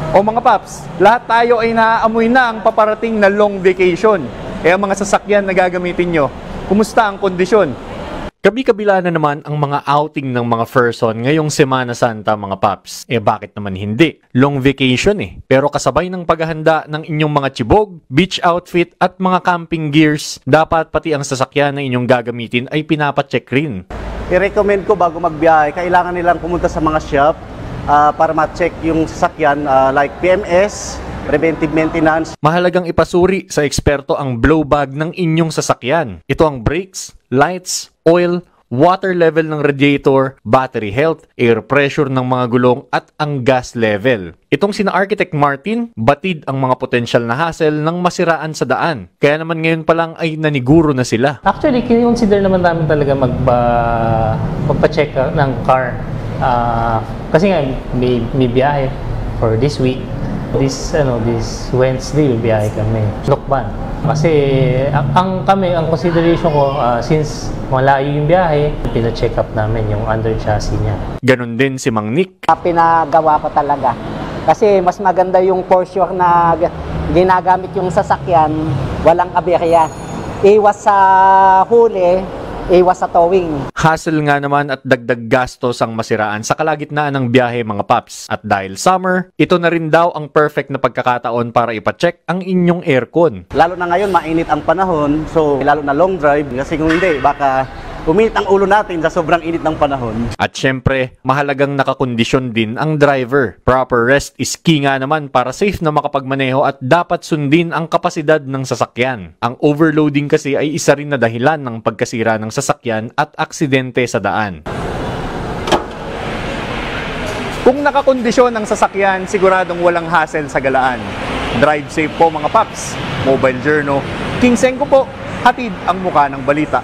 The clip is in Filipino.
O mga paps, lahat tayo ay naaamoy na ang paparating na long vacation. Ang mga sasakyan na gagamitin nyo, kumusta ang kondisyon? Kabi-kabila na naman ang mga outing ng mga person ngayong Semana Santa mga paps. Bakit naman hindi? Long vacation Pero kasabay ng paghahanda ng inyong mga chibog, beach outfit at mga camping gears, dapat pati ang sasakyan na inyong gagamitin ay pinapacheck rin. I-recommend ko bago magbiyahe, kailangan nilang pumunta sa mga shop para ma-check yung sasakyan like PMS, preventive maintenance. Mahalagang ipasuri sa eksperto ang blow bag ng inyong sasakyan. Ito ang brakes, lights, oil, water level ng radiator, battery health, air pressure ng mga gulong at ang gas level. Itong sina Architect Martin, batid ang mga potensyal na hassle ng masiraan sa daan. Kaya naman ngayon pa lang ay naniguro na sila. Actually, kiniconsider naman namin talaga magpa-check ng car. Kasi nga may biyahe for this week. This Wednesday bibiyahe kami. Lokban. Kasi ang consideration ko since malayo yung biyahe, pina-check up namin yung under chassis niya. Ganon din si Mang Nick. Pinagawa ko talaga. Kasi mas maganda yung for sure na ginagamit yung sasakyan, walang aberya. Iwas sa huli, iwas sa towing. Hassle nga naman at dagdag gastos ang masiraan sa kalagitnaan ng biyahe mga paps. At dahil summer, ito na rin daw ang perfect na pagkakataon para ipacheck ang inyong aircon. Lalo na ngayon, mainit ang panahon, so lalo na long drive, kasi kung hindi, baka uminit ang ulo natin sa sobrang init ng panahon. At syempre, mahalagang nakakondisyon din ang driver. Proper rest is key nga naman para safe na makapagmaneho at dapat sundin ang kapasidad ng sasakyan. Ang overloading kasi ay isa rin na dahilan ng pagkasira ng sasakyan at aksidente sa daan. Kung nakakondisyon ang sasakyan, siguradong walang hassle sa galaan. Drive safe po mga paps. Mobile Journal. King Sengko po, hatid ang muka ng balita.